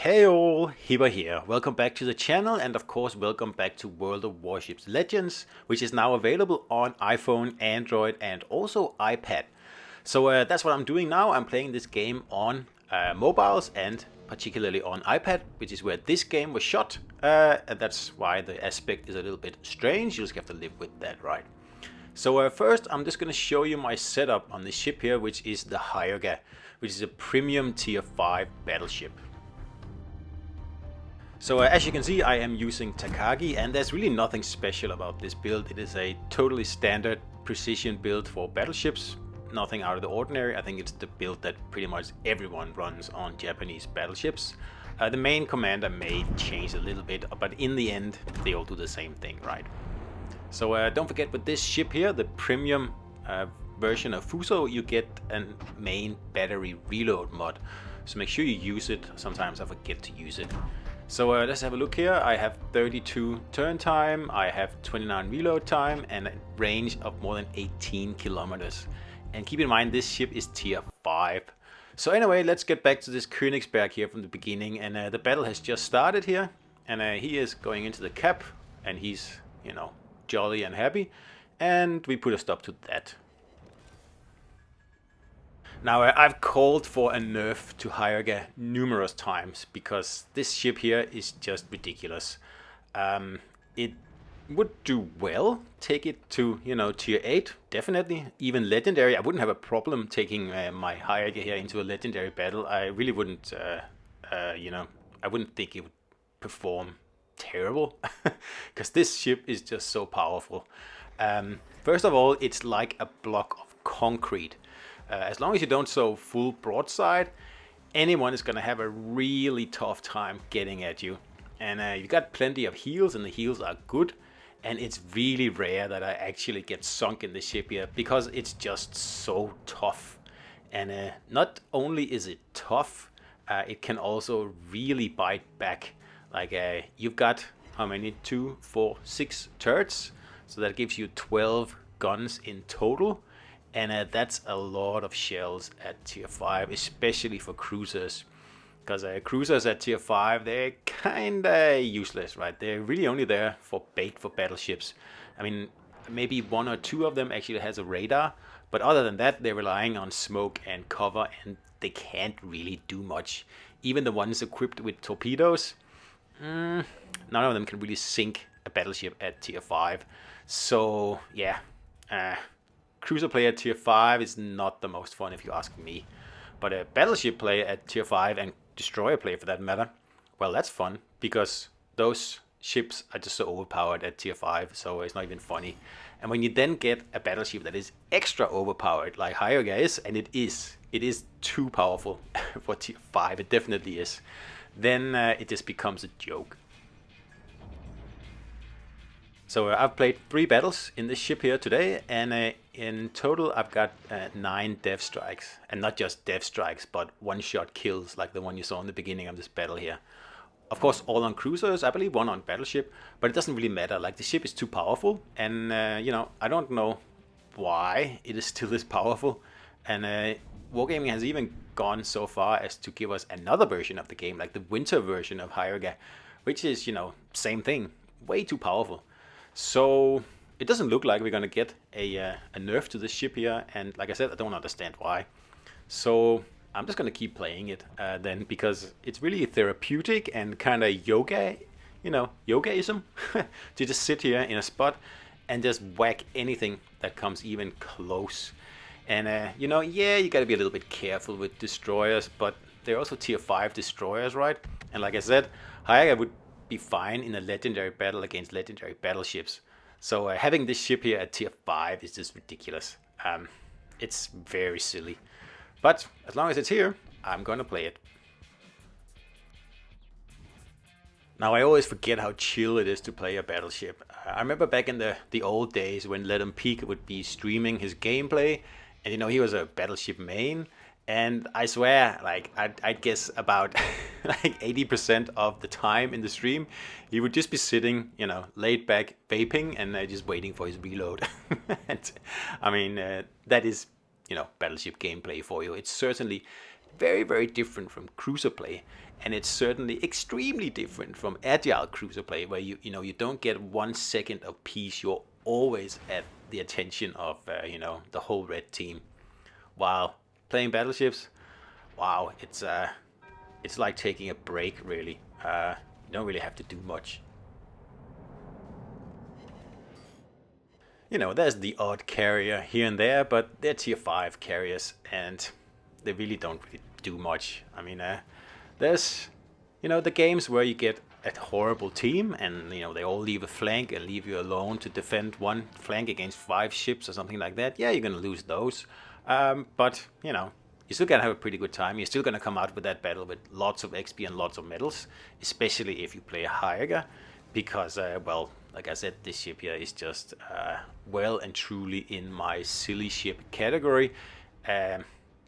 Hey all, Hyuga here. Welcome back to the channel and of course welcome back to World of Warships Legends, which is now available on iPhone, Android and also iPad. So that's what I'm doing now. I'm playing this game on mobiles and particularly on iPad, which is where this game was shot. And that's why the aspect is a little bit strange. You just have to live with that, right? So first I'm just going to show you my setup on this ship here, which is the Hyuga, which is a premium tier 5 battleship. So as you can see, I am using Takagi, and there's really nothing special about this build. It is a totally standard precision build for battleships, nothing out of the ordinary. I think it's the build that pretty much everyone runs on Japanese battleships. The main commander may change a little bit, but in the end they all do the same thing, right? So don't forget, with this ship here, the premium version of Fuso, you get a main battery reload mod. So make sure you use it. Sometimes I forget to use it. So let's have a look here. I have 32 turn time, I have 29 reload time, and a range of more than 18 kilometers. And keep in mind, this ship is tier 5. So anyway, let's get back to this Königsberg here from the beginning. And the battle has just started here. And he is going into the cap, and he's, you know, jolly and happy. And we put a stop to that. Now, I've called for a nerf to Hyuga numerous times because this ship here is just ridiculous. It would do well, take it to, you know, tier 8, definitely, even legendary. I wouldn't have a problem taking my Hyuga here into a legendary battle. I really wouldn't, you know, I wouldn't think it would perform terrible because this ship is just so powerful. First of all, it's like a block of concrete. As long as you don't sow full broadside, anyone is going to have a really tough time getting at you. And you got plenty of heals, and the heals are good. And it's really rare that I actually get sunk in the ship here because it's just so tough. And not only is it tough, it can also really bite back. Like you've got how many? 2, 4, 6 turrets. So that gives you 12 guns in total. And that's a lot of shells at tier 5, especially for cruisers. Because cruisers at tier 5, they're kinda useless, right? They're really only there for bait for battleships. I mean, maybe 1 or 2 of them actually has a radar. But other than that, they're relying on smoke and cover, and they can't really do much. Even the ones equipped with torpedoes, none of them can really sink a battleship at tier 5. So, yeah. Cruiser play at tier 5 is not the most fun if you ask me. But a battleship play at tier 5 and destroyer play for that matter, well, that's fun because those ships are just so overpowered at tier 5, so it's not even funny. And when you then get a battleship that is extra overpowered like Hyuga is, and it is too powerful for tier 5, it definitely is, then it just becomes a joke. So I've played 3 battles in this ship here today, and in total I've got 9 death strikes. And not just death strikes, but one-shot kills like the one you saw in the beginning of this battle here. Of course, all on cruisers, I believe 1 on battleship, but it doesn't really matter. Like, the ship is too powerful, and you know, I don't know why it is still this powerful. And Wargaming has even gone so far as to give us another version of the game, like the winter version of Hyuga, which is, you know, same thing, way too powerful. So it doesn't look like we're gonna get a nerf to this ship here, and like I said, I don't understand why. So I'm just gonna keep playing it then, because it's really therapeutic and kind of yoga, you know, yogaism, to just sit here in a spot and just whack anything that comes even close. And you know, yeah, you gotta be a little bit careful with destroyers, but they're also tier 5 destroyers, right? And like I said, Hyuga would be fine in a legendary battle against legendary battleships. So having this ship here at tier 5 is just ridiculous. It's very silly. But as long as it's here, I'm gonna play it. Now, I always forget how chill it is to play a battleship. I remember back in the old days when Let 'em Peak would be streaming his gameplay, and you know, he was a battleship main. And I swear, like, I'd guess about like 80% of the time in the stream, he would just be sitting, you know, laid back, vaping, and just waiting for his reload. And I mean, that is, you know, battleship gameplay for you. It's certainly very, very different from cruiser play, and it's certainly extremely different from agile cruiser play, where you don't get 1 second of peace. You're always at the attention of the whole red team. While playing battleships, wow, it's like taking a break, really. You don't really have to do much. There's the odd carrier here and there, but they're tier 5 carriers, and they really don't really do much. I mean, there's, the games where you get a horrible team, and, they all leave a flank and leave you alone to defend one flank against 5 ships or something like that. Yeah, you're going to lose those. But, you're still going to have a pretty good time. You're still going to come out with that battle with lots of XP and lots of medals, especially if you play a Hyuga, because, well, like I said, this ship here is just well and truly in my silly ship category,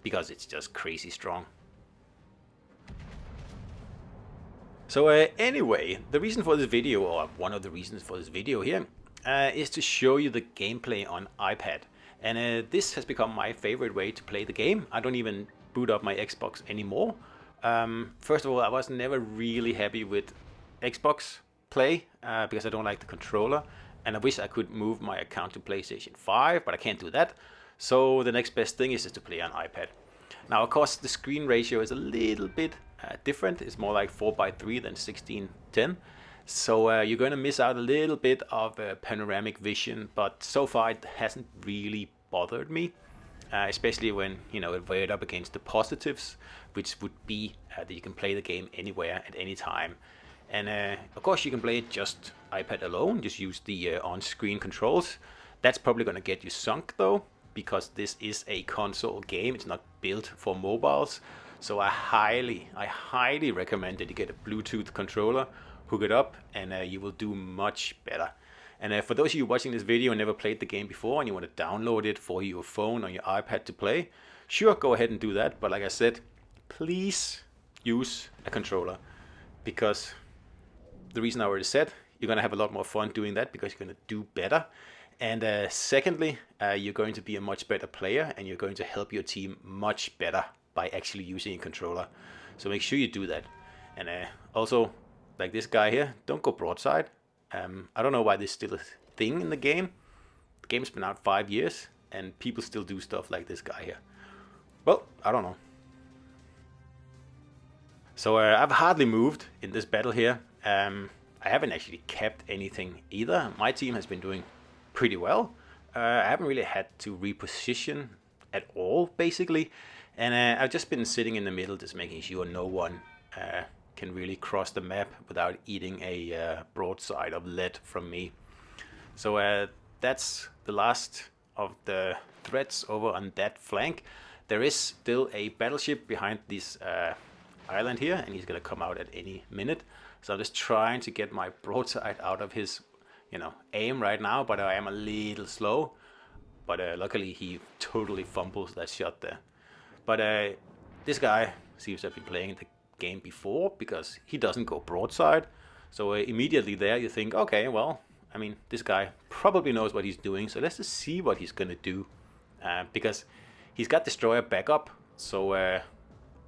because it's just crazy strong. So anyway, the reason for this video, or one of the reasons for this video here, is to show you the gameplay on iPad. And this has become my favorite way to play the game. I don't even boot up my Xbox anymore. First of all, I was never really happy with Xbox play because I don't like the controller, and I wish I could move my account to PlayStation 5, but I can't do that. So the next best thing is just to play on iPad. Now, of course, the screen ratio is a little bit different. It's more like 4:3 than 16:10. So you're going to miss out a little bit of panoramic vision, but so far it hasn't really bothered me, especially when it weighed up against the positives, which would be that you can play the game anywhere at any time. And of course you can play it just iPad alone, just use the on-screen controls. That's probably going to get you sunk though, because this is a console game. It's not built for mobiles. So I highly recommend that you get a Bluetooth controller, hook it up, and you will do much better. And for those of you watching this video and never played the game before, and you want to download it for your phone or your iPad to play, sure, go ahead and do that. But like I said, please use a controller, because the reason I already said, you're going to have a lot more fun doing that because you're going to do better. And secondly, you're going to be a much better player, and you're going to help your team much better by actually using a controller. So make sure you do that. And also, like this guy here, don't go broadside. I don't know why this is still a thing in the game. The game's been out 5 years, and people still do stuff like this guy here. Well, I don't know. So I've hardly moved in this battle here. I haven't actually kept anything either. My team has been doing pretty well. I haven't really had to reposition at all, basically. And I've just been sitting in the middle, just making sure no one can really cross the map without eating a broadside of lead from me. So that's the last of the threats over on that flank. There is still a battleship behind this island here, and he's going to come out at any minute. So I'm just trying to get my broadside out of his aim right now, but I am a little slow. But luckily he totally fumbles that shot there. But this guy seems to have been playing the game before, because he doesn't go broadside. So immediately there you think, okay, well, I mean, this guy probably knows what he's doing, so let's just see what he's gonna do, because he's got destroyer backup. So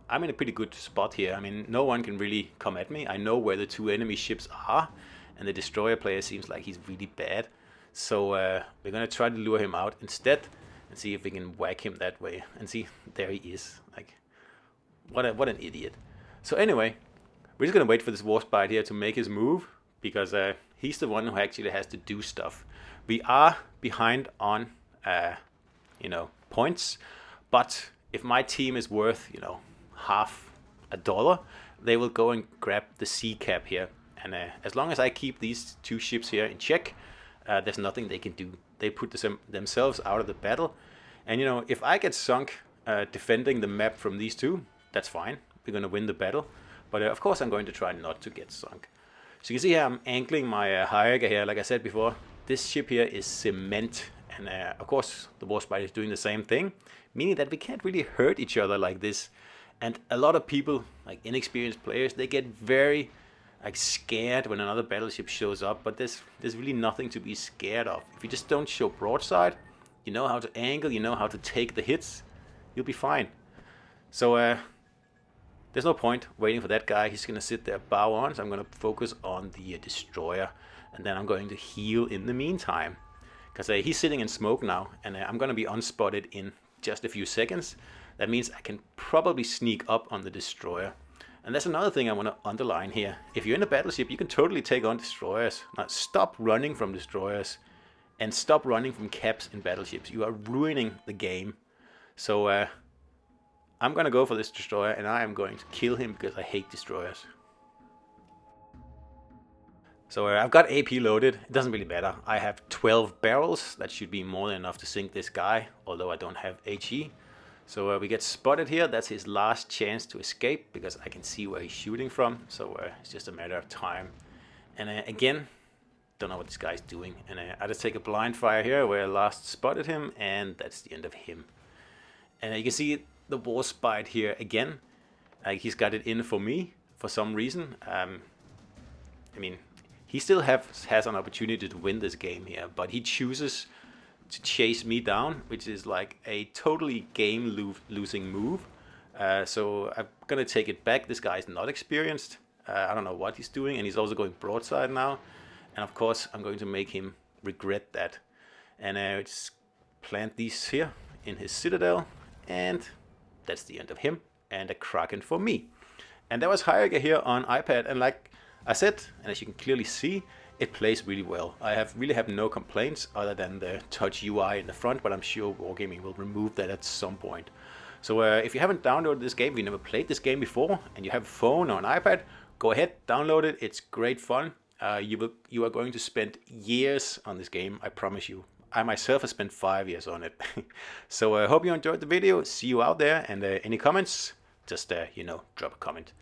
I'm in a pretty good spot here. I mean, no one can really come at me. I know where the 2 enemy ships are, and the destroyer player seems like he's really bad. So we're gonna try to lure him out instead and see if we can whack him that way. And see, there he is. Like, what an idiot. So anyway, we're just gonna wait for this Warspite here to make his move, because he's the one who actually has to do stuff. We are behind on points, but if my team is worth half a dollar, they will go and grab the C cap here. And as long as I keep these 2 ships here in check, there's nothing they can do. They put themselves out of the battle. And if I get sunk defending the map from these 2, that's fine. We're going to win the battle. But of course I'm going to try not to get sunk. So you can see here I'm angling my Hyuga here. Like I said before, this ship here is cement. And of course the Warspite is doing the same thing, meaning that we can't really hurt each other like this. And a lot of people, like inexperienced players, they get very scared when another battleship shows up, but there's really nothing to be scared of. If you just don't show broadside, you know how to angle, you know how to take the hits, you'll be fine. So there's no point waiting for that guy. He's going to sit there bow on, so I'm going to focus on the destroyer, and then I'm going to heal in the meantime. Because he's sitting in smoke now, and I'm going to be unspotted in just a few seconds. That means I can probably sneak up on the destroyer. And that's another thing I want to underline here. If you're in a battleship, you can totally take on destroyers. Now, stop running from destroyers, and stop running from caps in battleships. You are ruining the game. So I'm going to go for this destroyer, and I am going to kill him because I hate destroyers. So I've got AP loaded. It doesn't really matter. I have 12 barrels. That should be more than enough to sink this guy, although I don't have HE. So we get spotted here. That's his last chance to escape because I can see where he's shooting from. So it's just a matter of time. And again, don't know what this guy's doing. And I just take a blind fire here where I last spotted him, and that's the end of him. And you can see the Warspite here again. He's got it in for me for some reason. I mean, he still has an opportunity to win this game here, but he chooses to chase me down, which is like a totally game-losing move. So I'm going to take it back. This guy is not experienced. I don't know what he's doing, and he's also going broadside now. And of course, I'm going to make him regret that. And just plant these here in his citadel, and that's the end of him, and a Kraken for me. And that was Hyuga here on iPad, and like I said, and as you can clearly see, it plays really well. I really have no complaints other than the touch UI in the front, but I'm sure Wargaming will remove that at some point. So if you haven't downloaded this game, if you never played this game before, and you have a phone or an iPad, go ahead, download it. It's great fun. You are going to spend years on this game, I promise you. I myself have spent 5 years on it. So I hope you enjoyed the video. See you out there, and any comments, just drop a comment.